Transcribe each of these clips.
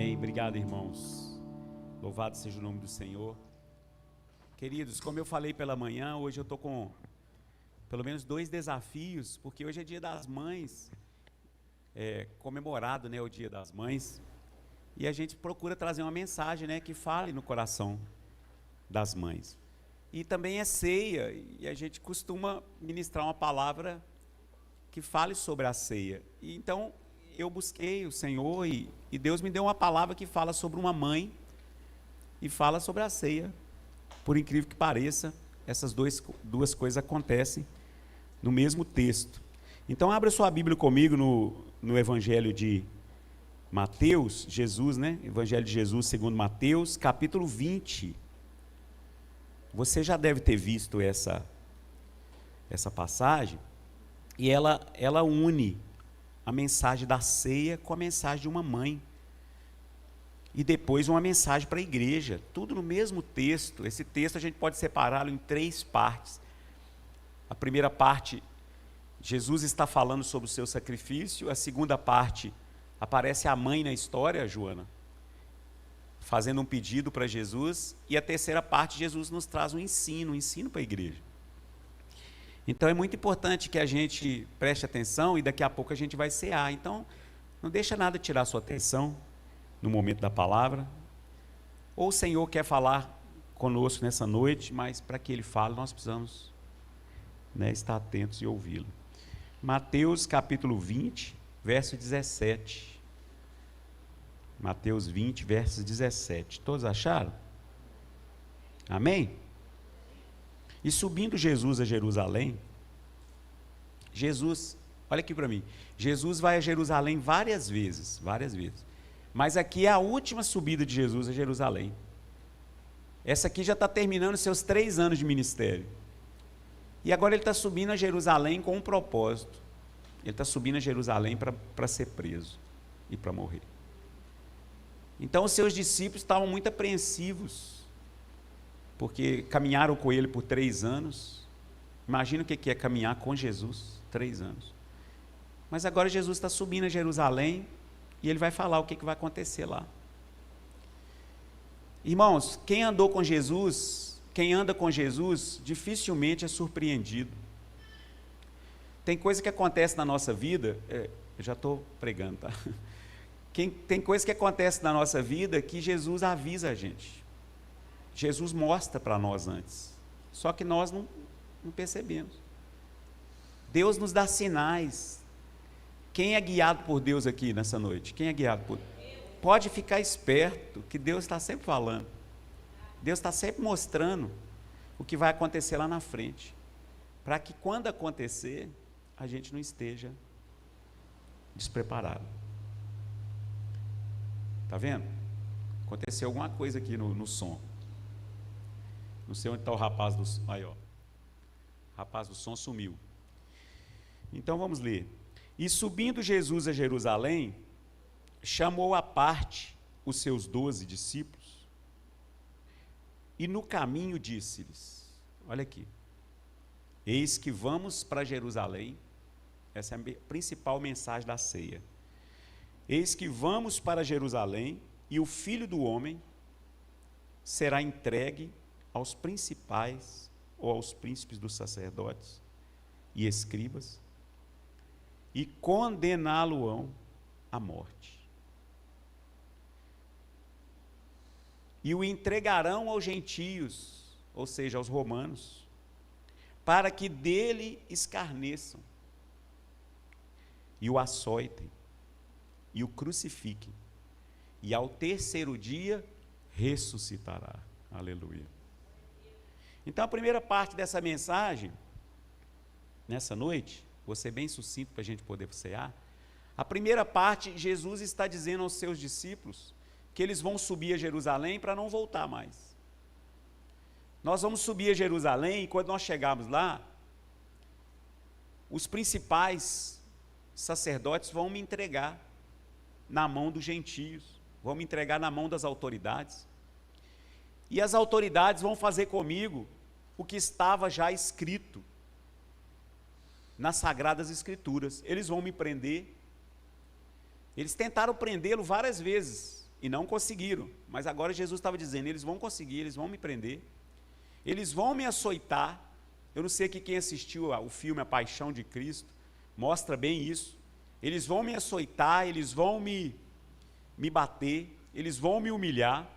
Amém. Obrigado, irmãos. Louvado seja o nome do Senhor. Queridos, como eu falei pela manhã, hoje eu estou com pelo menos 2 desafios, porque hoje é Dia das Mães, comemorado, né, o Dia das Mães, e a gente procura trazer uma mensagem, né, que fale no coração das mães. E também é ceia, e a gente costuma ministrar uma palavra que fale sobre a ceia. E então eu busquei o Senhor e Deus me deu uma palavra que fala sobre uma mãe e fala sobre a ceia. Por incrível que pareça, essas duas coisas acontecem no mesmo texto. Então abra sua Bíblia comigo no Evangelho de Mateus, Jesus, né? Evangelho de Jesus segundo Mateus, capítulo 20. Você já deve ter visto essa passagem, e ela une a mensagem da ceia com a mensagem de uma mãe. E depois uma mensagem para a igreja, tudo no mesmo texto. Esse texto a gente pode separá-lo em 3 partes. A primeira parte, Jesus está falando sobre o seu sacrifício. A segunda parte, aparece a mãe na história, Joana, fazendo um pedido para Jesus. E a terceira parte, Jesus nos traz um ensino para a igreja. Então é muito importante que a gente preste atenção, e daqui a pouco a gente vai cear. Então não deixa nada tirar a sua atenção no momento da palavra. Ou o Senhor quer falar conosco nessa noite, mas para que Ele fale, nós precisamos, né, estar atentos e ouvi-lo. Mateus capítulo 20, verso 17. Mateus 20, verso 17. Todos acharam? Amém? E subindo Jesus a Jerusalém, olha aqui para mim, Jesus vai a Jerusalém várias vezes, mas aqui é a última subida de Jesus a Jerusalém. Essa aqui já está terminando seus 3 anos de ministério, e agora ele está subindo a Jerusalém com um propósito. Ele está subindo a Jerusalém para ser preso e para morrer. Então os seus discípulos estavam muito apreensivos, porque caminharam com ele por 3 anos. Imagina o que é caminhar com Jesus, 3 anos. Mas agora Jesus está subindo a Jerusalém, e ele vai falar o que vai acontecer lá. Irmãos, quem anda com Jesus, dificilmente é surpreendido. Tem coisa que acontece na nossa vida, eu já estou pregando, tá? Tem coisa que acontece na nossa vida que Jesus avisa a gente. Jesus mostra para nós antes, só que nós não percebemos. Deus nos dá sinais. Quem é guiado por Deus aqui nessa noite? Quem é guiado por Deus? Pode ficar esperto, que Deus está sempre falando. Deus está sempre mostrando o que vai acontecer lá na frente, para que quando acontecer, a gente não esteja despreparado. Está vendo? Aconteceu alguma coisa aqui no som. Não sei onde está o rapaz do som. Aí, ó. O rapaz do som sumiu. Então vamos ler. E subindo Jesus a Jerusalém, chamou à parte os seus 12 discípulos, e no caminho disse-lhes, olha aqui, eis que vamos para Jerusalém. Essa é a principal mensagem da ceia. Eis que vamos para Jerusalém, e o Filho do Homem será entregue aos principais, ou aos príncipes dos sacerdotes e escribas, e condená-lo-ão à morte, e o entregarão aos gentios, ou seja, aos romanos, para que dele escarneçam, e o açoitem, e o crucifiquem, e ao 3º dia ressuscitará. Aleluia. Então a primeira parte dessa mensagem, nessa noite, vou ser bem sucinto para a gente poder cear. A primeira parte, Jesus está dizendo aos seus discípulos que eles vão subir a Jerusalém para não voltar mais. Nós vamos subir a Jerusalém, e quando nós chegarmos lá, os principais sacerdotes vão me entregar na mão dos gentios, vão me entregar na mão das autoridades, e as autoridades vão fazer comigo o que estava já escrito nas Sagradas Escrituras. Eles vão me prender. Eles tentaram prendê-lo várias vezes, e não conseguiram. Mas agora Jesus estava dizendo, eles vão conseguir, eles vão me prender, eles vão me açoitar. Eu não sei aqui quem assistiu o filme A Paixão de Cristo, mostra bem isso. Eles vão me açoitar, eles vão me bater, eles vão me humilhar,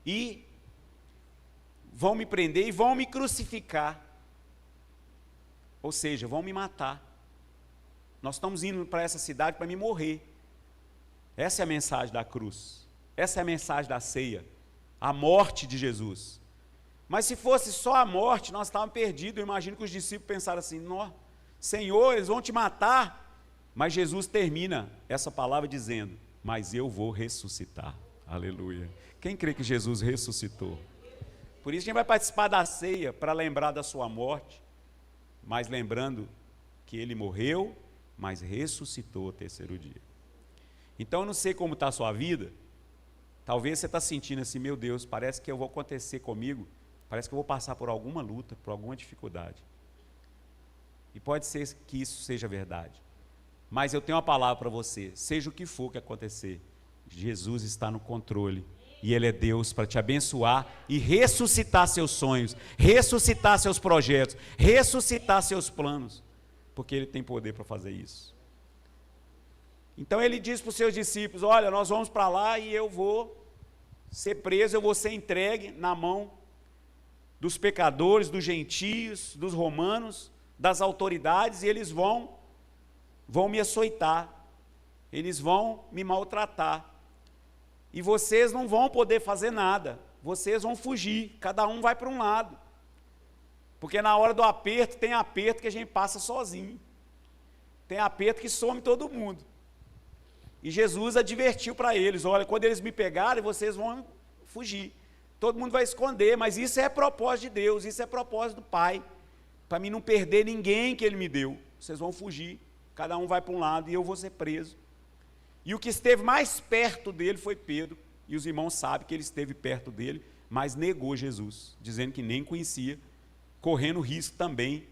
e vão me prender e vão me crucificar. Ou seja, vão me matar. Nós estamos indo para essa cidade para me morrer. Essa é a mensagem da cruz. Essa é a mensagem da ceia. A morte de Jesus. Mas se fosse só a morte, nós estávamos perdidos. Eu imagino que os discípulos pensaram assim, Senhor, eles vão te matar. Mas Jesus termina essa palavra dizendo, mas eu vou ressuscitar. Aleluia. Quem crê que Jesus ressuscitou? Por isso a gente vai participar da ceia para lembrar da sua morte, mas lembrando que ele morreu, mas ressuscitou ao terceiro dia. Então eu não sei como está a sua vida. Talvez você está sentindo assim, meu Deus, parece que eu vou acontecer comigo, parece que eu vou passar por alguma luta, por alguma dificuldade. E pode ser que isso seja verdade. Mas eu tenho uma palavra para você, seja o que for que acontecer, Jesus está no controle. E Ele é Deus para te abençoar e ressuscitar seus sonhos, ressuscitar seus projetos, ressuscitar seus planos, porque Ele tem poder para fazer isso. Então Ele diz para os seus discípulos, olha, nós vamos para lá e eu vou ser preso, eu vou ser entregue na mão dos pecadores, dos gentios, dos romanos, das autoridades, e eles vão me açoitar, eles vão me maltratar. E vocês não vão poder fazer nada, vocês vão fugir, cada um vai para um lado. Porque na hora do aperto, tem aperto que a gente passa sozinho. Tem aperto que some todo mundo. E Jesus advertiu para eles, olha, quando eles me pegarem, vocês vão fugir. Todo mundo vai esconder, mas isso é propósito de Deus, isso é propósito do Pai. Para mim não perder ninguém que Ele me deu. Vocês vão fugir, cada um vai para um lado e eu vou ser preso. E o que esteve mais perto dele foi Pedro, e os irmãos sabem que ele esteve perto dele, mas negou Jesus, dizendo que nem conhecia, correndo risco também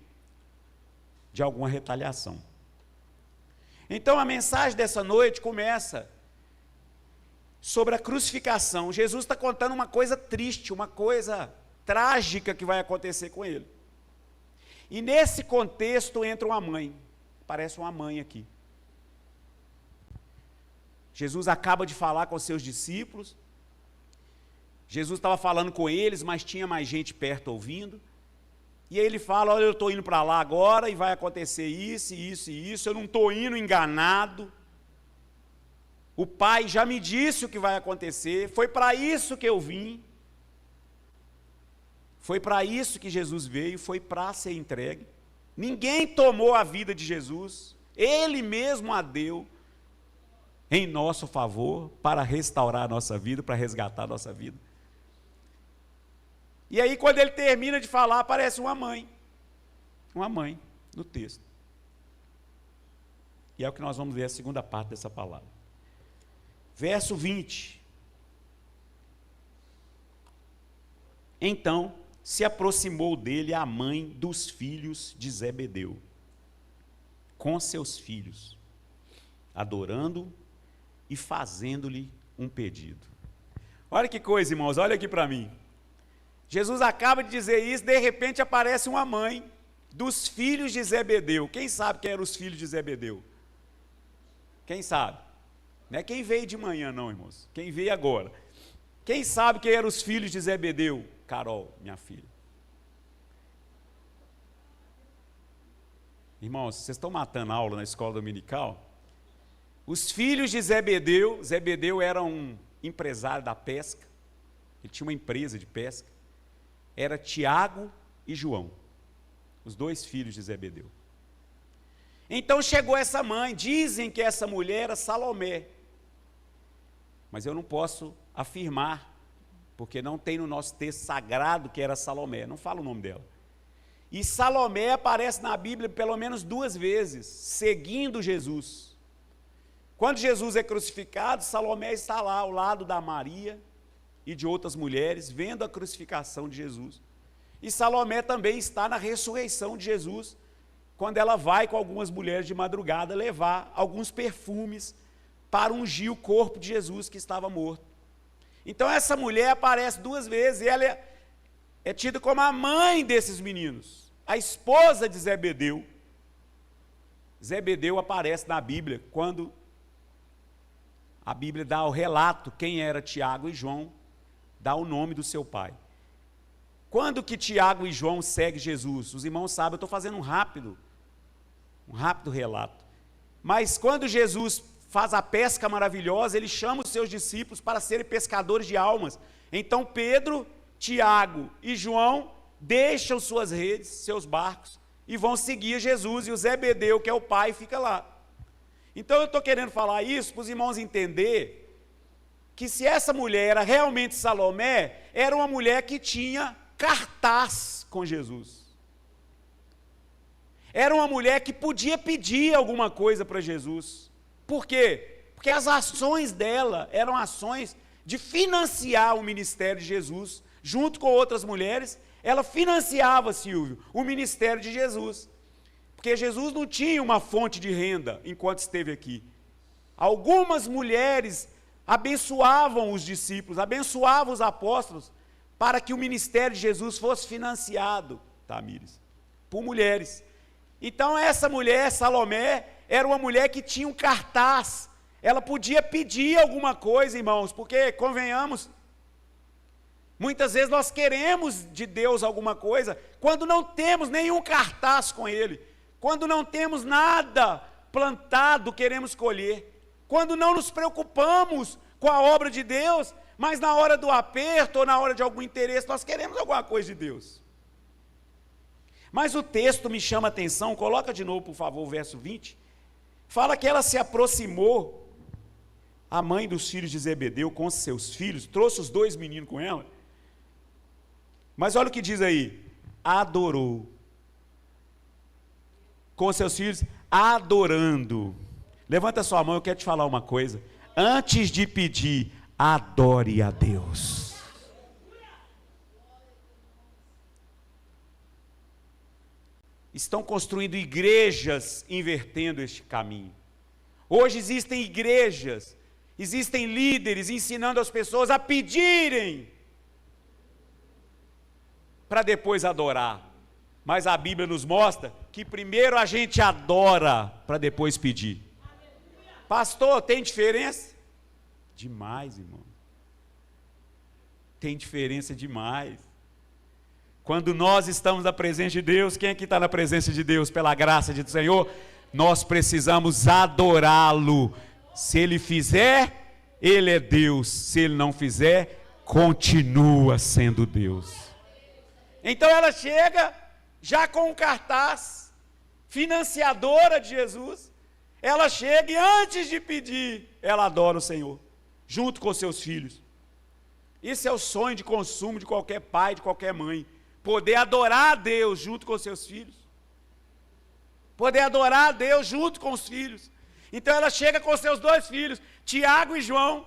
de alguma retaliação. Então a mensagem dessa noite começa sobre a crucificação. Jesus está contando uma coisa triste, uma coisa trágica que vai acontecer com ele. E nesse contexto entra uma mãe, parece uma mãe aqui. Jesus acaba de falar com os seus discípulos, Jesus estava falando com eles, mas tinha mais gente perto ouvindo, e aí ele fala, olha, eu estou indo para lá agora, e vai acontecer isso, isso e isso, eu não estou indo enganado, o Pai já me disse o que vai acontecer, foi para isso que eu vim, foi para isso que Jesus veio, foi para ser entregue, ninguém tomou a vida de Jesus, Ele mesmo a deu, em nosso favor, para restaurar a nossa vida, para resgatar a nossa vida. E aí quando ele termina de falar, aparece uma mãe no texto. E é o que nós vamos ver a segunda parte dessa palavra. Verso 20. Então se aproximou dele a mãe dos filhos de Zebedeu, com seus filhos, adorando e fazendo-lhe um pedido. Olha que coisa, irmãos, olha aqui para mim. Jesus acaba de dizer isso, de repente aparece uma mãe dos filhos de Zebedeu. Quem sabe quem eram os filhos de Zebedeu? Quem sabe? Não é quem veio de manhã não, irmãos, quem veio agora. Quem sabe quem eram os filhos de Zebedeu? Carol, minha filha. Irmãos, vocês estão matando a aula na escola dominical? Os filhos de Zebedeu, Zebedeu era um empresário da pesca, ele tinha uma empresa de pesca, era Tiago e João, os dois filhos de Zebedeu. Então chegou essa mãe, dizem que essa mulher era Salomé, mas eu não posso afirmar, porque não tem no nosso texto sagrado que era Salomé, não fala o nome dela. E Salomé aparece na Bíblia pelo menos 2 vezes, seguindo Jesus. Quando Jesus é crucificado, Salomé está lá ao lado da Maria e de outras mulheres, vendo a crucificação de Jesus. E Salomé também está na ressurreição de Jesus, quando ela vai com algumas mulheres de madrugada levar alguns perfumes para ungir o corpo de Jesus que estava morto. Então essa mulher aparece duas vezes, e ela é tida como a mãe desses meninos, a esposa de Zebedeu. Zebedeu aparece na Bíblia, quando a Bíblia dá o relato quem era Tiago e João, dá o nome do seu pai. Quando que Tiago e João seguem Jesus? Os irmãos sabem, eu estou fazendo um rápido relato. Mas quando Jesus faz a pesca maravilhosa, ele chama os seus discípulos para serem pescadores de almas. Então Pedro, Tiago e João deixam suas redes, seus barcos, e vão seguir Jesus, e o Zebedeu, que é o pai, fica lá. Então eu estou querendo falar isso para os irmãos entenderem que se essa mulher era realmente Salomé, era uma mulher que tinha cartaz com Jesus. Era uma mulher que podia pedir alguma coisa para Jesus. Por quê? Porque as ações dela eram ações de financiar o ministério de Jesus, junto com outras mulheres. Ela financiava, Silvio, o ministério de Jesus, porque Jesus não tinha uma fonte de renda enquanto esteve aqui. Algumas mulheres abençoavam os discípulos, abençoavam os apóstolos, para que o ministério de Jesus fosse financiado, Tamires, por mulheres. Então essa mulher, Salomé, era uma mulher que tinha um cartaz, ela podia pedir alguma coisa, irmãos, porque, convenhamos, muitas vezes nós queremos de Deus alguma coisa, quando não temos nenhum cartaz com Ele, quando não temos nada plantado, queremos colher, quando não nos preocupamos com a obra de Deus, mas na hora do aperto ou na hora de algum interesse, nós queremos alguma coisa de Deus. Mas o texto me chama a atenção, coloca de novo, por favor, o verso 20, fala que ela se aproximou, a mãe dos filhos de Zebedeu com seus filhos, trouxe os dois meninos com ela, mas olha o que diz aí, adorou, com seus filhos, adorando. Levanta sua mão, eu quero te falar uma coisa, antes de pedir, adore a Deus. Estão construindo igrejas invertendo este caminho. Hoje existem igrejas, existem líderes ensinando as pessoas a pedirem para depois adorar. Mas a Bíblia nos mostra que primeiro a gente adora para depois pedir. Pastor, tem diferença? Demais, irmão. Tem diferença demais. Quando nós estamos na presença de Deus, quem aqui está na presença de Deus pela graça do Senhor? Nós precisamos adorá-lo. Se Ele fizer, Ele é Deus. Se Ele não fizer, continua sendo Deus. Então ela chega já com um cartaz, financiadora de Jesus. Ela chega e antes de pedir, ela adora o Senhor, junto com seus filhos. Isso é o sonho de consumo de qualquer pai, de qualquer mãe. Poder adorar a Deus junto com seus filhos. Poder adorar a Deus junto com os filhos. Então ela chega com seus dois filhos, Tiago e João,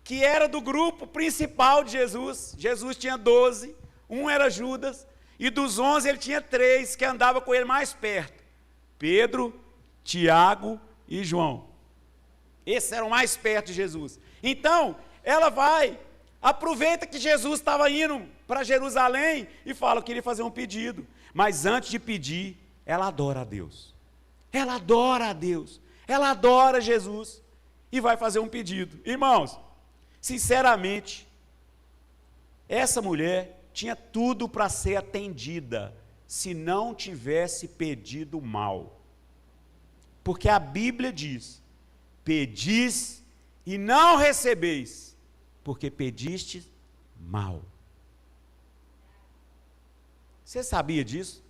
que era do grupo principal de Jesus. Jesus tinha 12, um era Judas, e dos 11 ele tinha 3 que andavam com ele mais perto. Pedro, Tiago e João. Esses eram mais perto de Jesus. Então, ela vai, aproveita que Jesus estava indo para Jerusalém e fala, eu queria fazer um pedido. Mas antes de pedir, ela adora a Deus. Ela adora a Deus. Ela adora Jesus. E vai fazer um pedido. Irmãos, sinceramente, essa mulher tinha tudo para ser atendida, se não tivesse pedido mal. Porque a Bíblia diz, pedis e não recebeis, porque pediste mal. Você sabia disso?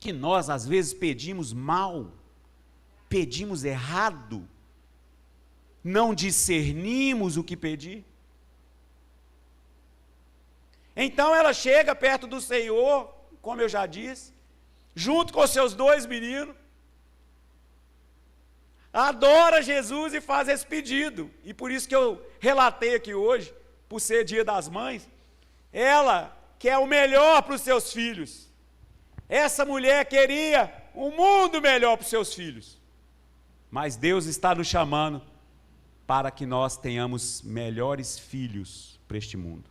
Que nós às vezes pedimos mal, pedimos errado, não discernimos o que pedir. Então ela chega perto do Senhor, como eu já disse, junto com seus 2 meninos, adora Jesus e faz esse pedido. E por isso que eu relatei aqui hoje, por ser Dia das Mães, ela quer o melhor para os seus filhos. Essa mulher queria um mundo melhor para os seus filhos. Mas Deus está nos chamando para que nós tenhamos melhores filhos para este mundo.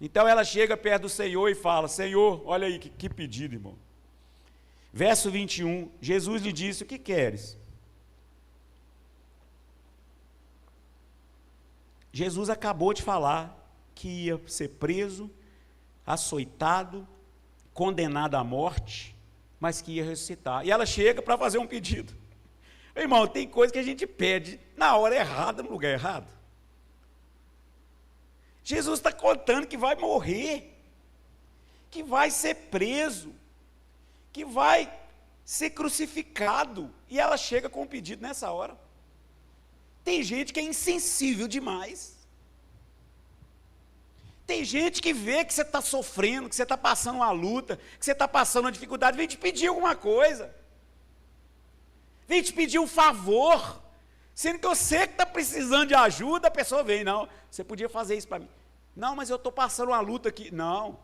Então ela chega perto do Senhor e fala: Senhor, olha aí que pedido, irmão. Verso 21, Jesus lhe disse: o que queres? Jesus acabou de falar que ia ser preso, açoitado, condenado à morte, mas que ia ressuscitar. E ela chega para fazer um pedido. Irmão, tem coisa que a gente pede na hora errada, no lugar errado. Jesus está contando que vai morrer, que vai ser preso, que vai ser crucificado, e ela chega com um pedido nessa hora. Tem gente que é insensível demais. Tem gente que vê que você está sofrendo, que você está passando uma luta, que você está passando uma dificuldade, vem te pedir alguma coisa, vem te pedir um favor, sendo que eu sei que está precisando de ajuda, a pessoa vem: não, você podia fazer isso para mim. Não, mas eu estou passando uma luta aqui. Não,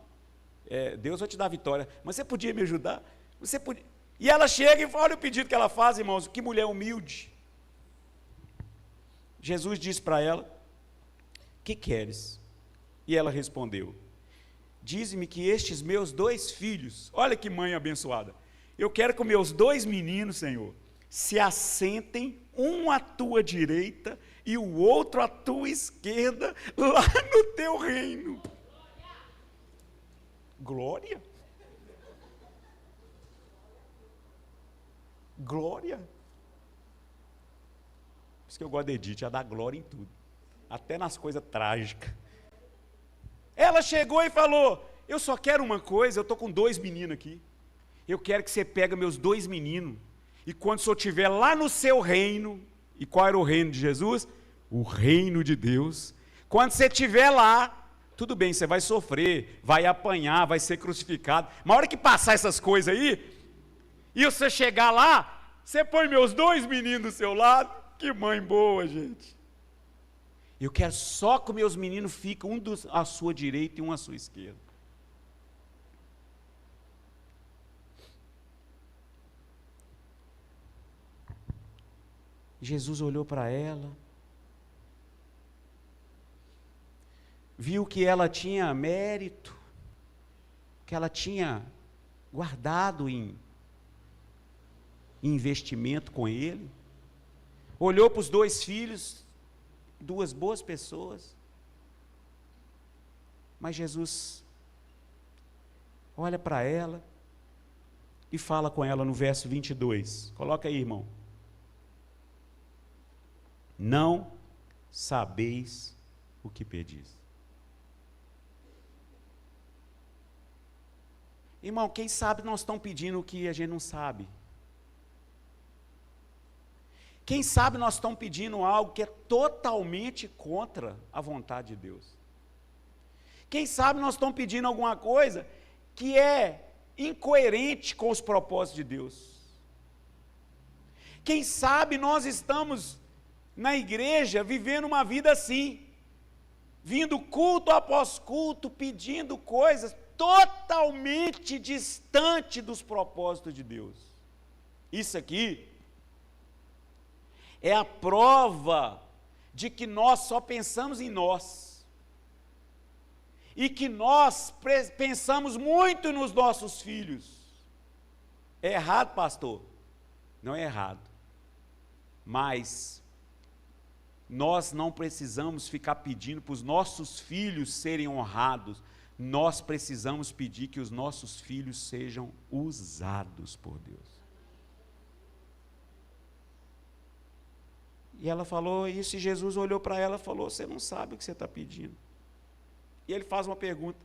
Deus vai te dar vitória, mas você podia me ajudar? Você podia. E ela chega e fala: olha o pedido que ela faz, irmãos, que mulher humilde. Jesus disse para ela: o que queres? E ela respondeu: dize-me que estes meus 2 filhos, olha que mãe abençoada, eu quero que meus 2 meninos, Senhor, se assentem, um à tua direita e o outro à tua esquerda, lá no teu reino. Glória. Glória. Por isso que eu gosto de Edith, ela dá glória em tudo, até nas coisas trágicas. Ela chegou e falou: eu só quero uma coisa, eu estou com 2 meninos aqui, eu quero que você pegue meus 2 meninos, e quando o senhor estiver lá no seu reino, e qual era o reino de Jesus? O reino de Deus. Quando você estiver lá, tudo bem, você vai sofrer, vai apanhar, vai ser crucificado, mas na hora que passar essas coisas aí, e você chegar lá, você põe meus 2 meninos do seu lado. Que mãe boa, gente. Eu quero só que meus meninos fiquem, um à sua direita e um à sua esquerda. Jesus olhou para ela, viu que ela tinha mérito, que ela tinha guardado em investimento com ele, olhou para os 2 filhos, 2 boas pessoas, mas Jesus olha para ela e fala com ela no verso 22, coloca aí, irmão: não sabeis o que pedis. Irmão, quem sabe nós estamos pedindo o que a gente não sabe. Quem sabe nós estamos pedindo algo que é totalmente contra a vontade de Deus. Quem sabe nós estamos pedindo alguma coisa que é incoerente com os propósitos de Deus. Quem sabe nós estamos na igreja vivendo uma vida assim, vindo culto após culto, pedindo coisas totalmente distante dos propósitos de Deus. Isso aqui é a prova de que nós só pensamos em nós, e que nós pensamos muito nos nossos filhos. É errado, pastor? Não é errado, mas nós não precisamos ficar pedindo para os nossos filhos serem honrados, nós precisamos pedir que os nossos filhos sejam usados por Deus. E ela falou isso, e Jesus olhou para ela e falou: você não sabe o que você está pedindo. E ele faz uma pergunta: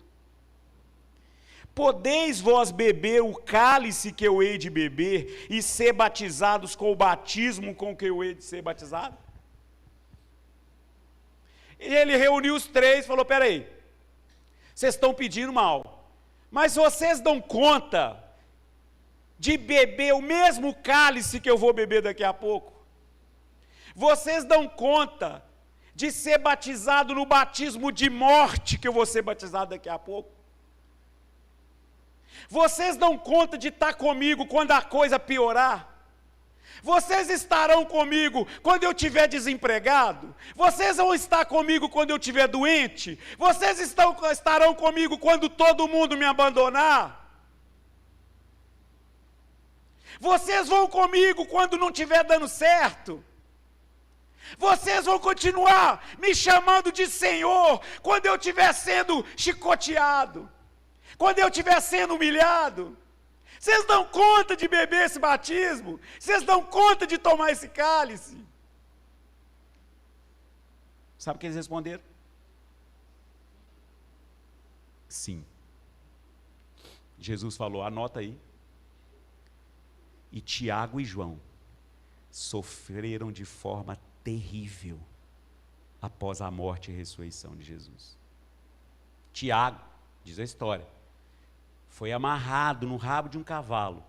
podeis vós beber o cálice que eu hei de beber, e ser batizados com o batismo com que eu hei de ser batizado? E ele reuniu os 3 e falou: peraí, vocês estão pedindo mal, mas vocês dão conta de beber o mesmo cálice que eu vou beber daqui a pouco? Vocês dão conta de ser batizado no batismo de morte que eu vou ser batizado daqui a pouco? Vocês dão conta de estar comigo quando a coisa piorar? Vocês estarão comigo quando eu estiver desempregado? Vocês vão estar comigo quando eu estiver doente? Vocês estarão comigo quando todo mundo me abandonar? Vocês vão comigo quando não estiver dando certo? Vocês vão continuar me chamando de Senhor quando eu estiver sendo chicoteado? Quando eu estiver sendo humilhado? Vocês dão conta de beber esse batismo? Vocês dão conta de tomar esse cálice? Sabe o que eles responderam? Sim. Jesus falou, anota aí. E Tiago e João sofreram de forma terrível após a morte e ressurreição de Jesus. Tiago, diz a história, foi amarrado no rabo de um cavalo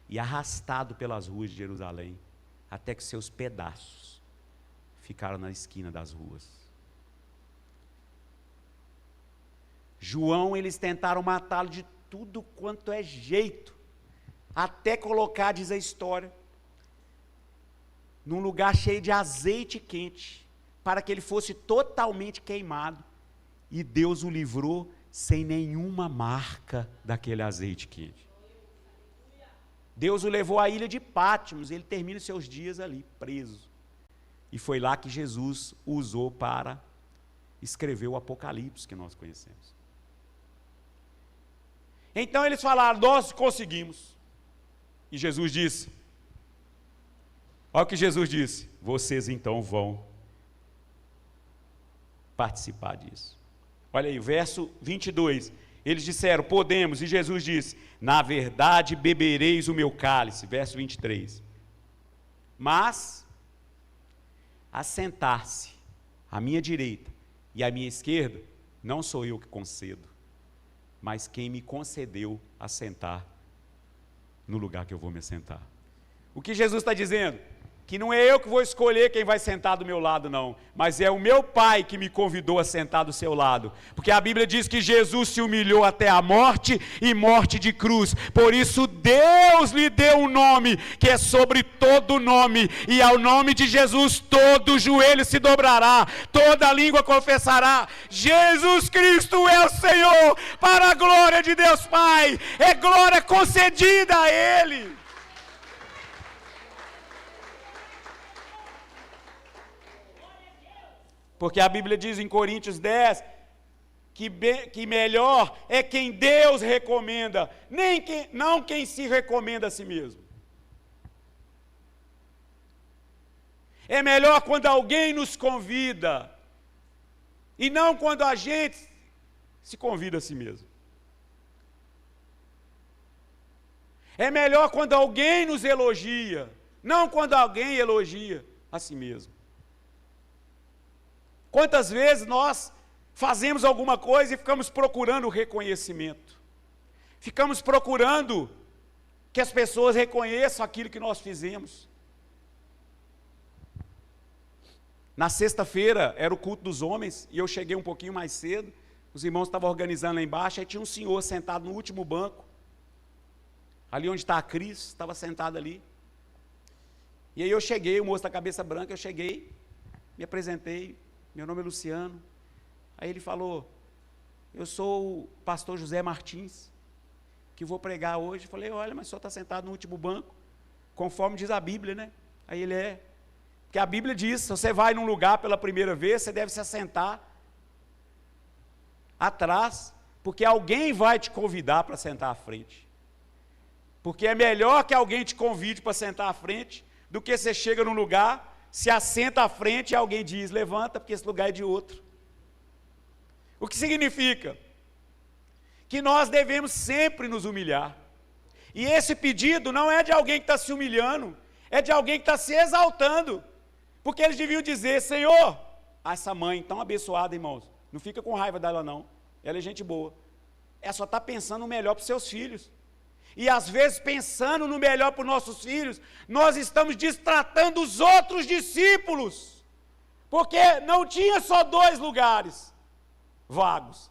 e arrastado pelas ruas de Jerusalém, até que seus pedaços ficaram na esquina das ruas. João, eles tentaram matá-lo de tudo quanto é jeito, até colocar, diz a história, num lugar cheio de azeite quente, para que ele fosse totalmente queimado, e Deus o livrou sem nenhuma marca daquele azeite quente. Deus o levou à ilha de Patmos, ele termina seus dias ali, preso. E foi lá que Jesus o usou para escrever o Apocalipse que nós conhecemos. Então eles falaram, nós conseguimos. E Jesus disse, olha o que Jesus disse, vocês então vão participar disso. Olha aí, verso 22, eles disseram, podemos, e Jesus disse, na verdade bebereis o meu cálice, verso 23, mas, assentar-se à minha direita e à minha esquerda, não sou eu que concedo, mas quem me concedeu assentar no lugar que eu vou me assentar. O que Jesus está dizendo? Que não é eu que vou escolher quem vai sentar do meu lado, não, mas é o meu Pai que me convidou a sentar do seu lado, porque a Bíblia diz que Jesus se humilhou até a morte, e morte de cruz, por isso Deus lhe deu um nome, que é sobre todo nome, e ao nome de Jesus todo joelho se dobrará, toda língua confessará, Jesus Cristo é o Senhor, para a glória de Deus Pai, é glória concedida a Ele. Porque a Bíblia diz em Coríntios 10, que melhor é quem Deus recomenda, não quem se recomenda a si mesmo. É melhor quando alguém nos convida, e não quando a gente se convida a si mesmo. É melhor quando alguém nos elogia, não quando alguém elogia a si mesmo. Quantas vezes nós fazemos alguma coisa e ficamos procurando o reconhecimento, ficamos procurando que as pessoas reconheçam aquilo que nós fizemos. Na sexta-feira era o culto dos homens, e eu cheguei um pouquinho mais cedo, os irmãos estavam organizando lá embaixo, aí tinha um senhor sentado no último banco, ali onde está a Cris, estava sentado ali, e aí eu cheguei, o moço da cabeça branca, eu cheguei, me apresentei, meu nome é Luciano. Aí ele falou, eu sou o pastor José Martins, que vou pregar hoje. Eu falei, olha, mas o senhor está sentado no último banco, conforme diz a Bíblia, né? Aí ele porque a Bíblia diz, se você vai num lugar pela primeira vez, você deve se assentar atrás, porque alguém vai te convidar para sentar à frente. Porque é melhor que alguém te convide para sentar à frente, do que você chega num lugar, se assenta à frente e alguém diz, levanta, porque esse lugar é de outro. O que significa? Que nós devemos sempre nos humilhar. E esse pedido não é de alguém que está se humilhando, é de alguém que está se exaltando. Porque eles deviam dizer, Senhor, essa mãe tão abençoada, irmãos, não fica com raiva dela não, ela é gente boa. Ela só está pensando no melhor para os seus filhos. E às vezes, pensando no melhor para os nossos filhos, nós estamos destratando os outros discípulos, porque não tinha só 2 lugares vagos,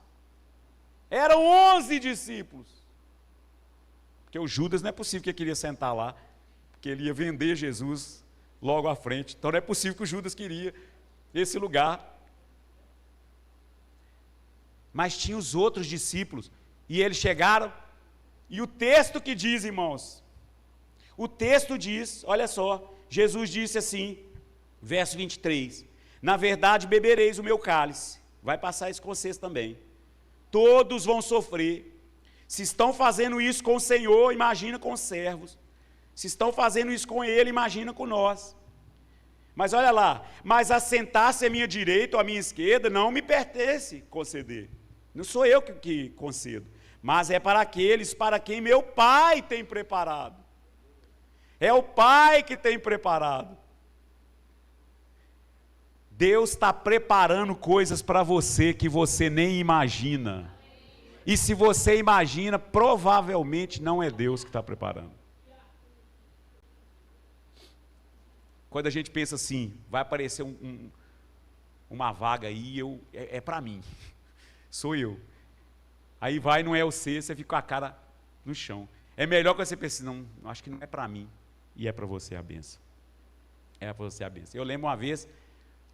eram 11 discípulos, porque o Judas não é possível que ele queria sentar lá, porque ele ia vender Jesus logo à frente. Então não é possível que o Judas queria esse lugar. Mas tinha os outros discípulos, e eles chegaram, e o texto que diz, irmãos, o texto diz, olha só, Jesus disse assim, verso 23, na verdade bebereis o meu cálice, vai passar isso com vocês também, todos vão sofrer, se estão fazendo isso com o Senhor, imagina com os servos, se estão fazendo isso com Ele, imagina com nós. Mas olha lá, mas assentar-se à minha direita ou à minha esquerda não me pertence conceder. Não sou eu que concedo, mas é para aqueles para quem meu Pai tem preparado. É o Pai que tem preparado. Deus está preparando coisas para você que você nem imagina. E se você imagina, provavelmente não é Deus que está preparando. Quando a gente pensa assim, vai aparecer uma vaga aí, é para mim, sou eu. Aí vai, não é você fica com a cara no chão. É melhor que você pense, não, acho que não é para mim, e é para você a bênção. É para você a bênção. Eu lembro uma vez,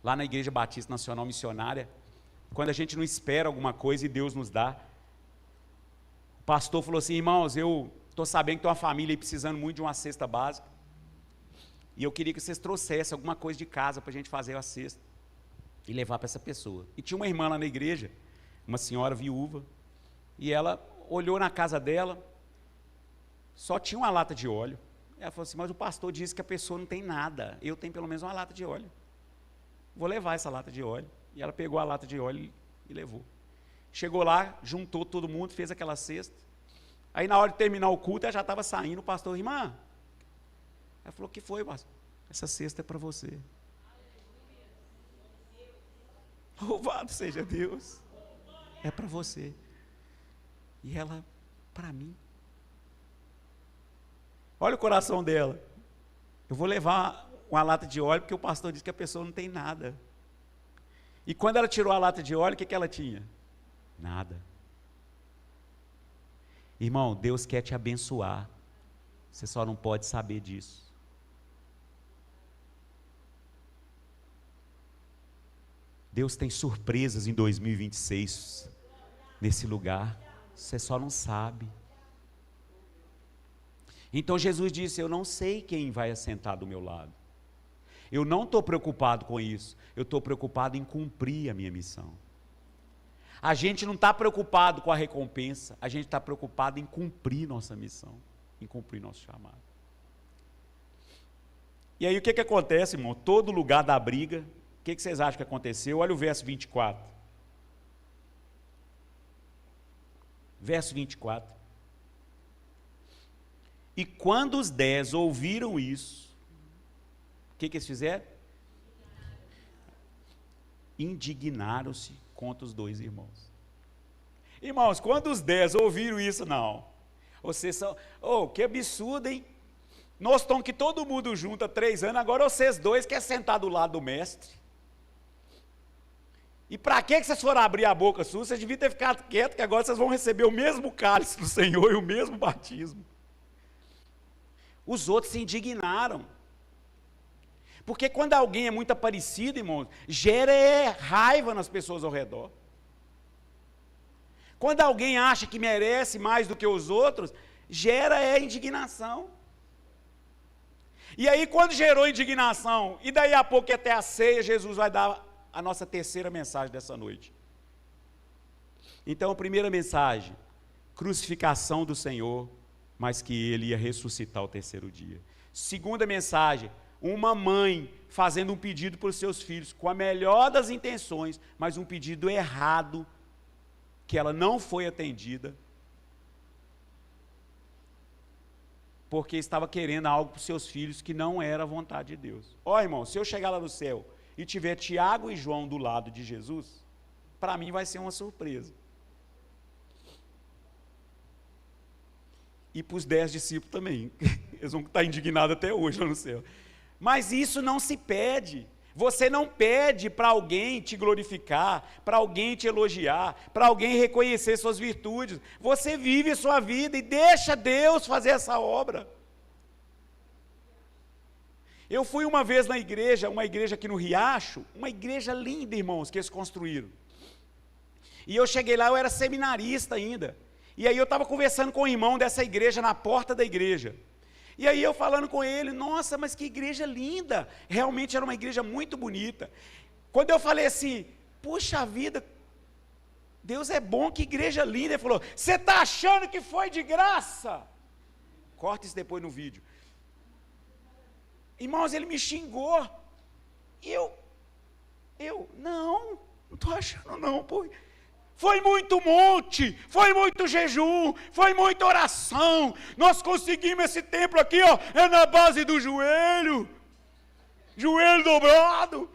lá na Igreja Batista Nacional Missionária, quando a gente não espera alguma coisa e Deus nos dá, o pastor falou assim, irmãos, eu estou sabendo que tem uma família aí precisando muito de uma cesta básica, e eu queria que vocês trouxessem alguma coisa de casa para a gente fazer a cesta e levar para essa pessoa. E tinha uma irmã lá na igreja, uma senhora viúva, e ela olhou na casa dela, só tinha uma lata de óleo. Ela falou assim, mas o pastor disse que a pessoa não tem nada, eu tenho pelo menos uma lata de óleo. Vou levar essa lata de óleo. E ela pegou a lata de óleo e levou. Chegou lá, juntou todo mundo, fez aquela cesta. Aí na hora de terminar o culto, ela já estava saindo, o pastor, irmã, ela falou, o que foi, pastor? Essa cesta é para você. Louvado seja Deus. É para você. E ela, para mim. Olha o coração dela. Eu vou levar uma lata de óleo, porque o pastor disse que a pessoa não tem nada. E quando ela tirou a lata de óleo, o que ela tinha? Nada. Irmão, Deus quer te abençoar. Você só não pode saber disso. Deus tem surpresas em 2026 nesse lugar, você só não sabe. Então Jesus disse, eu não sei quem vai assentar do meu lado. Eu não estou preocupado com isso, eu estou preocupado em cumprir a minha missão. A gente não está preocupado com a recompensa, a gente está preocupado em cumprir nossa missão, em cumprir nosso chamado. E aí o que acontece, irmão? Todo lugar da briga, o que vocês acham que aconteceu? Olha o verso 24. Verso 24. E quando os 10 ouviram isso, o que eles fizeram? Indignaram-se contra os dois irmãos. Irmãos, quando os 10 ouviram isso, não. Vocês são, que absurdo, hein? Nós estamos aqui todo mundo junto há 3 anos, agora vocês dois querem sentar do lado do mestre. E para que vocês foram abrir a boca sua? Vocês deviam ter ficado quietos, que agora vocês vão receber o mesmo cálice do Senhor e o mesmo batismo. Os outros se indignaram. Porque quando alguém é muito parecido, irmãos, gera raiva nas pessoas ao redor. Quando alguém acha que merece mais do que os outros, gera indignação. E aí quando gerou indignação, e daí a pouco até a ceia, Jesus vai dar a nossa terceira mensagem dessa noite. Então a primeira mensagem, crucificação do Senhor, mas que Ele ia ressuscitar ao terceiro dia. Segunda mensagem, uma mãe fazendo um pedido para os seus filhos, com a melhor das intenções, mas um pedido errado, que ela não foi atendida, porque estava querendo algo para os seus filhos que não era a vontade de Deus. Irmão, se eu chegar lá no céu e tiver Tiago e João do lado de Jesus, para mim vai ser uma surpresa. E para os 10 discípulos também, eles vão estar indignados até hoje lá no céu. Mas isso não se pede. Você não pede para alguém te glorificar, para alguém te elogiar, para alguém reconhecer suas virtudes. Você vive sua vida e deixa Deus fazer essa obra. Eu fui uma vez na igreja, uma igreja aqui no Riacho, uma igreja linda, irmãos, que eles construíram. E eu cheguei lá, eu era seminarista ainda. E aí eu estava conversando com o irmão dessa igreja, na porta da igreja. E aí eu falando com ele, nossa, mas que igreja linda. Realmente era uma igreja muito bonita. Quando eu falei assim, puxa vida, Deus é bom, que igreja linda. Ele falou, você está achando que foi de graça? Corta isso depois no vídeo. Irmãos, ele me xingou. E não estou achando não, pô. Foi muito monte, foi muito jejum, foi muita oração. Nós conseguimos esse templo aqui, ó, é na base do joelho dobrado,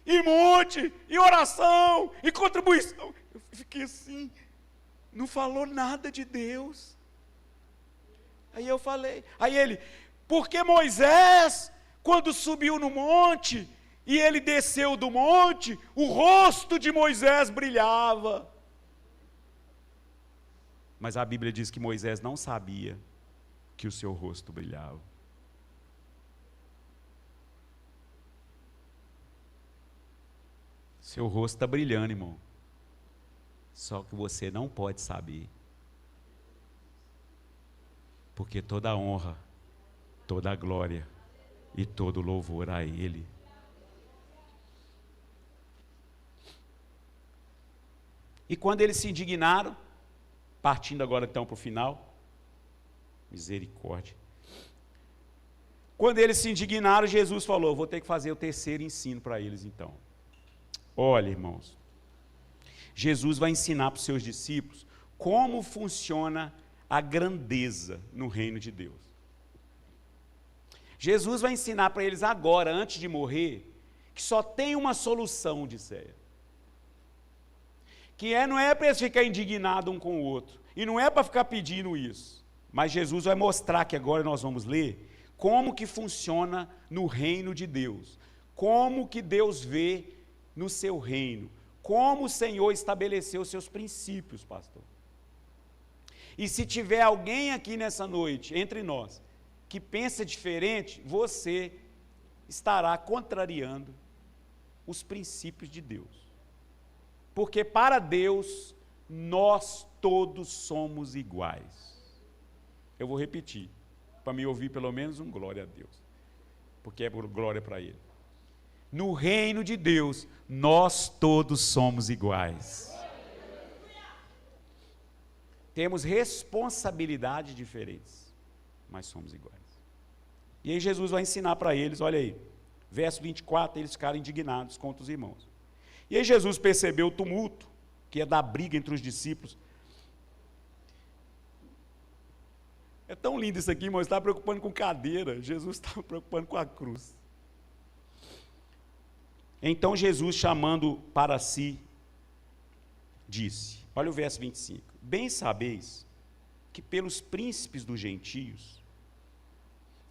e monte, e oração, e contribuição. Eu fiquei assim, não falou nada de Deus. Aí eu falei, aí ele, porque Moisés, quando subiu no monte, e ele desceu do monte, o rosto de Moisés brilhava. Mas a Bíblia diz que Moisés não sabia que o seu rosto brilhava. Seu rosto está brilhando, irmão. Só que você não pode saber. Porque toda a honra, toda a glória e todo o louvor a Ele. E quando eles se indignaram, partindo agora então para o final, misericórdia. Quando eles se indignaram, Jesus falou, vou ter que fazer o terceiro ensino para eles então. Olha, irmãos, Jesus vai ensinar para os seus discípulos como funciona a grandeza no reino de Deus. Jesus vai ensinar para eles agora, antes de morrer, que só tem uma solução, Odisseia. Que não é para eles ficarem indignados um com o outro, e não é para ficar pedindo isso, mas Jesus vai mostrar, que agora nós vamos ler, como que funciona no reino de Deus, como que Deus vê no seu reino, como o Senhor estabeleceu os seus princípios, pastor. E se tiver alguém aqui nessa noite, entre nós, que pensa diferente, você estará contrariando os princípios de Deus. Porque para Deus, nós todos somos iguais. Eu vou repetir, para me ouvir pelo menos um glória a Deus. Porque é por glória para Ele. No reino de Deus, nós todos somos iguais. Temos responsabilidades diferentes, mas somos iguais. E aí Jesus vai ensinar para eles, olha aí, verso 24, eles ficaram indignados contra os irmãos. E aí Jesus percebeu o tumulto, que ia dar briga entre os discípulos. É tão lindo isso aqui, irmão, você está preocupando com cadeira, Jesus estava preocupando com a cruz. Então Jesus, chamando para si, disse, olha o verso 25, bem sabeis que pelos príncipes dos gentios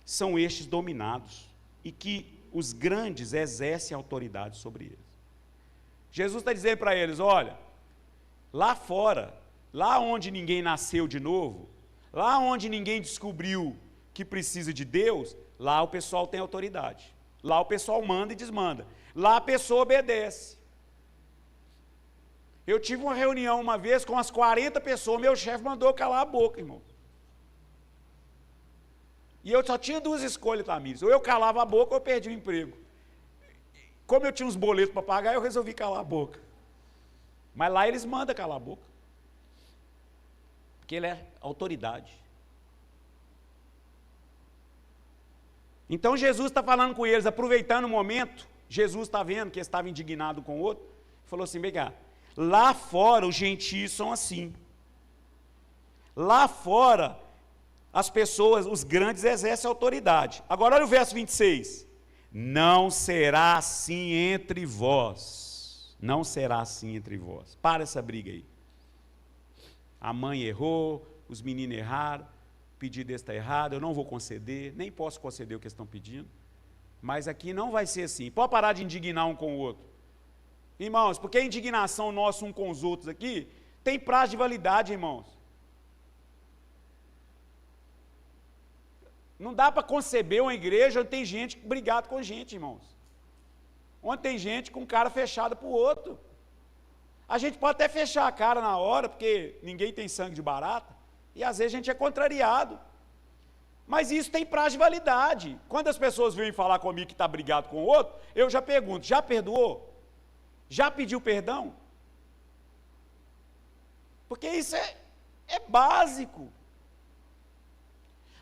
são estes dominados, e que os grandes exercem autoridade sobre eles. Jesus está dizendo para eles, olha, lá fora, lá onde ninguém nasceu de novo, lá onde ninguém descobriu que precisa de Deus, lá o pessoal tem autoridade. Lá o pessoal manda e desmanda. Lá a pessoa obedece. Eu tive uma reunião uma vez com umas 40 pessoas, meu chefe mandou eu calar a boca, irmão. E eu só tinha duas escolhas, Tamires. Ou eu calava a boca ou eu perdi o emprego. Como eu tinha uns boletos para pagar, eu resolvi calar a boca. Mas lá eles mandam calar a boca. Porque ele é autoridade. Então Jesus está falando com eles, aproveitando o momento, Jesus está vendo que eles estavam indignados com o outro, falou assim, vem cá, lá fora os gentios são assim. Lá fora, as pessoas, os grandes exercem autoridade. Agora olha o verso 26. Não será assim entre vós. Não será assim entre vós. Para essa briga aí. A mãe errou, os meninos erraram, o pedido desse está errado, eu não vou conceder, nem posso conceder o que eles estão pedindo. Mas aqui não vai ser assim. Pode parar de indignar um com o outro. Irmãos, porque a indignação nossa um com os outros aqui tem prazo de validade, irmãos. Não dá para conceber uma igreja onde tem gente brigado com gente, irmãos. Onde tem gente com cara fechada para o outro. A gente pode até fechar a cara na hora, porque ninguém tem sangue de barata, e às vezes a gente é contrariado. Mas isso tem prazo de validade. Quando as pessoas vêm falar comigo que está brigado com o outro, eu já pergunto, já perdoou? Já pediu perdão? Porque isso é básico.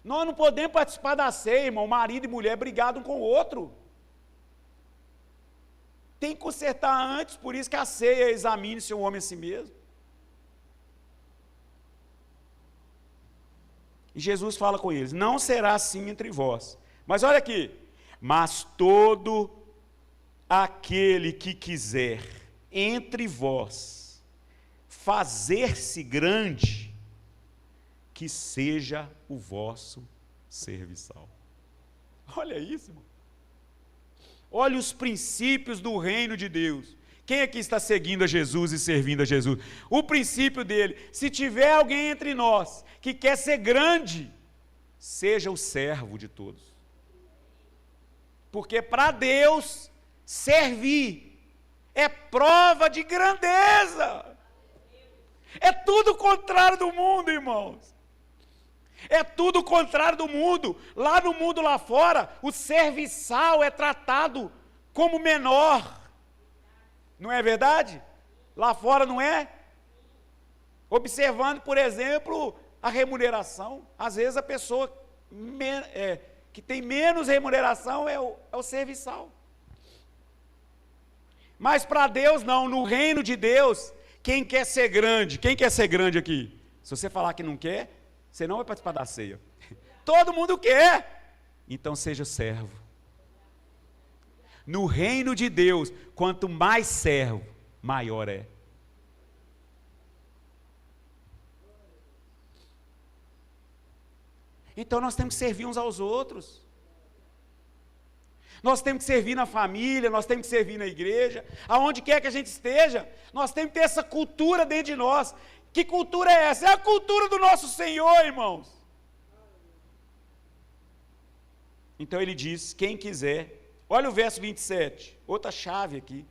Nós não podemos participar da ceia, irmão, marido e mulher brigado um com o outro. Tem que consertar antes, por isso que a ceia examine se o homem a si mesmo. E Jesus fala com eles, não será assim entre vós. Mas olha aqui, mas todo aquele que quiser entre vós fazer-se grande, que seja o vosso serviçal. Olha isso, irmão. Olha os princípios do reino de Deus. Quem aqui está seguindo a Jesus e servindo a Jesus? O princípio dele, se tiver alguém entre nós que quer ser grande, seja o servo de todos. Porque para Deus, servir é prova de grandeza. É tudo o contrário do mundo, irmãos. É tudo o contrário do mundo. Lá no mundo lá fora, o serviçal é tratado como menor. Não é verdade? Lá fora não é? Observando, por exemplo, a remuneração. Às vezes a pessoa que tem menos remuneração é o serviçal. Mas para Deus não, no reino de Deus, quem quer ser grande? Quem quer ser grande aqui? Se você falar que não quer, você não vai participar da ceia. Todo mundo quer. Então seja servo. No reino de Deus, quanto mais servo, maior é. Então nós temos que servir uns aos outros. Nós temos que servir na família, nós temos que servir na igreja, aonde quer que a gente esteja, nós temos que ter essa cultura dentro de nós. Que cultura é essa? É a cultura do nosso Senhor, irmãos. Então ele diz, quem quiser, olha o verso 27, outra chave aqui.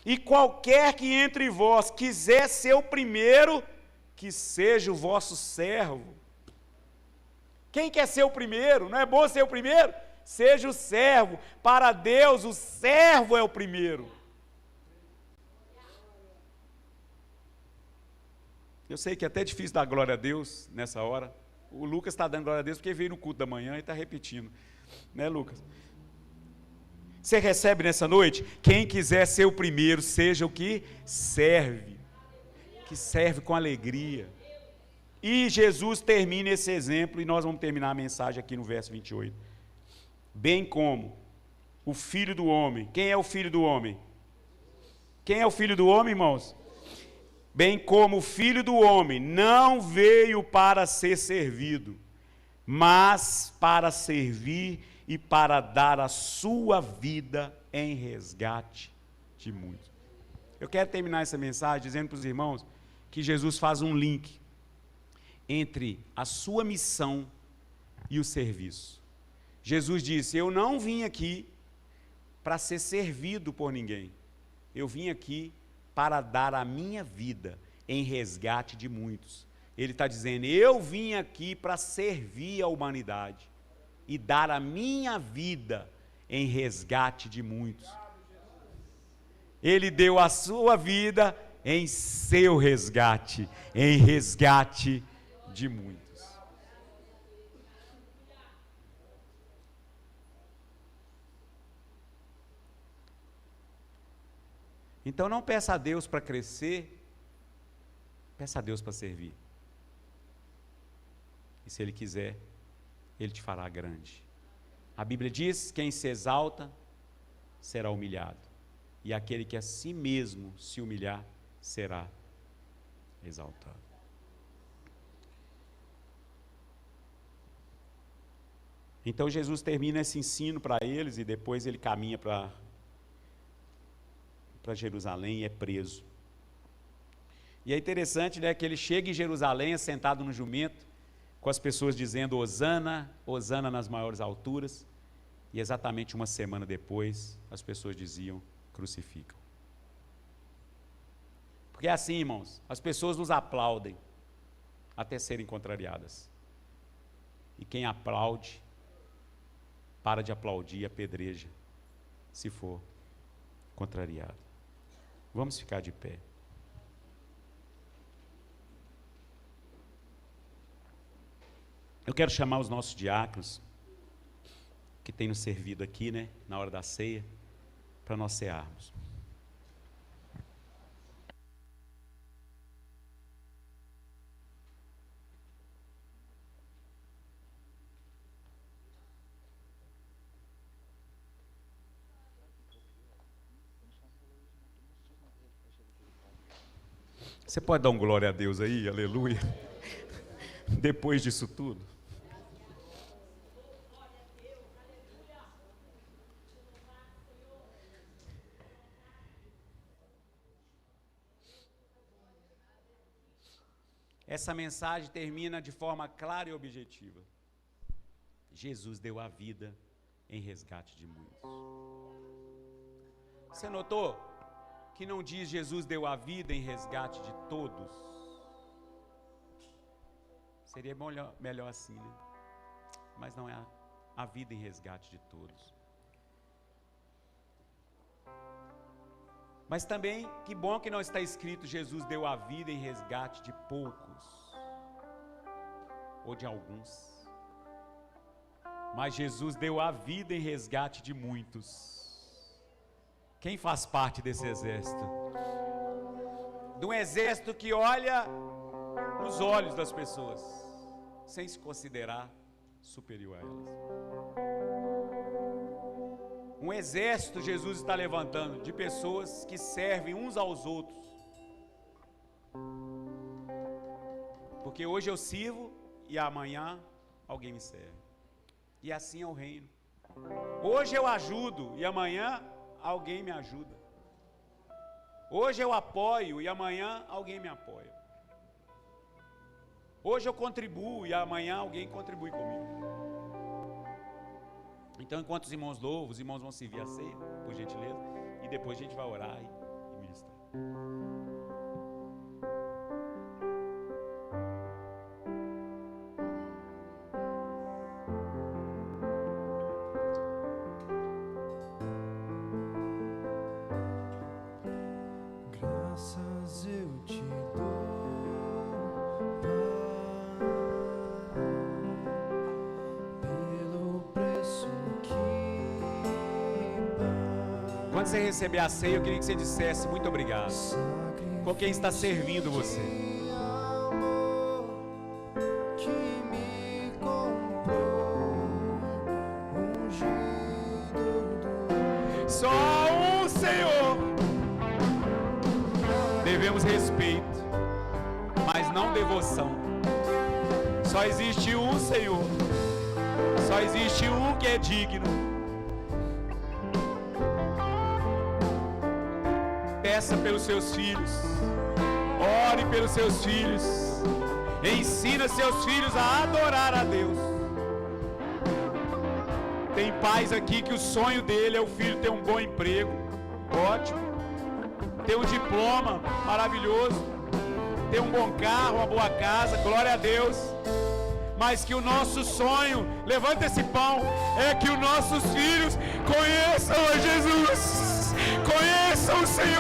E qualquer que entre vós quiser ser o primeiro, que seja o vosso servo. Quem quer ser o primeiro? Não é bom ser o primeiro? Seja o servo. Para Deus, o servo é o primeiro. Eu sei que é até difícil dar glória a Deus nessa hora. O Lucas está dando glória a Deus porque veio no culto da manhã e está repetindo. Né, Lucas? Você recebe nessa noite? Quem quiser ser o primeiro, seja o que serve. Que serve com alegria. E Jesus termina esse exemplo, e nós vamos terminar a mensagem aqui no verso 28. Bem como o Filho do Homem. Quem é o Filho do Homem? Quem é o Filho do Homem, irmãos? Bem como o Filho do Homem não veio para ser servido, mas para servir e para dar a sua vida em resgate de muitos. Eu quero terminar essa mensagem dizendo para os irmãos que Jesus faz um link entre a sua missão e o serviço. Jesus disse, eu não vim aqui para ser servido por ninguém, eu vim aqui para dar a minha vida em resgate de muitos. Ele está dizendo, eu vim aqui para servir a humanidade e dar a minha vida em resgate de muitos. Ele deu a sua vida em seu resgate, em resgate de muitos. Então não peça a Deus para crescer, peça a Deus para servir. E se Ele quiser, Ele te fará grande. A Bíblia diz, quem se exalta, será humilhado. E aquele que a si mesmo se humilhar, será exaltado. Então Jesus termina esse ensino para eles e depois ele caminha para Jerusalém e é preso. E é interessante, né, que ele chega em Jerusalém, sentado no jumento, com as pessoas dizendo hosana, hosana nas maiores alturas, e exatamente uma semana depois, as pessoas diziam, crucificam. Porque é assim, irmãos, as pessoas nos aplaudem até serem contrariadas. E quem aplaude, para de aplaudir e apedreja, se for contrariado. Vamos ficar de pé. Eu quero chamar os nossos diáconos, que têm nos servido aqui, né, na hora da ceia, para nós cearmos. Você pode dar um glória a Deus aí, aleluia, depois disso tudo? Essa mensagem termina de forma clara e objetiva. Jesus deu a vida em resgate de muitos. Você notou que não diz Jesus deu a vida em resgate de todos? Seria melhor assim, né? Mas não é a vida em resgate de todos. Mas também, que bom que não está escrito Jesus deu a vida em resgate de poucos, ou de alguns. Mas Jesus deu a vida em resgate de muitos. Quem faz parte desse exército? De um exército que olha nos olhos das pessoas, sem se considerar superior a elas. Um exército Jesus está levantando de pessoas que servem uns aos outros. Porque hoje eu sirvo e amanhã alguém me serve. E assim é o reino. Hoje eu ajudo e amanhã alguém me ajuda. Hoje eu apoio e amanhã alguém me apoia. Hoje eu contribuo e amanhã alguém contribui comigo. Então, enquanto os irmãos louvam, os irmãos vão servir a ceia, por gentileza, e depois a gente vai orar e ministrar. Graças eu te dou, pelo preço que Quando você receber a ceia, eu queria que você dissesse muito obrigado com quem está servindo você. amor que me comprou, ungido do Só um Senhor devemos respeito, mas não devoção. Só existe um Senhor, só existe um que é digno. Peça pelos seus filhos, ore pelos seus filhos, ensina seus filhos a adorar a Deus. Tem pais aqui que o sonho dele é o filho ter um bom emprego, ótimo, ter um diploma maravilhoso, ter um bom carro, uma boa casa, glória a Deus. Mas que o nosso sonho, levanta esse pão, é que os nossos filhos conheçam a Jesus, conheçam o Senhor.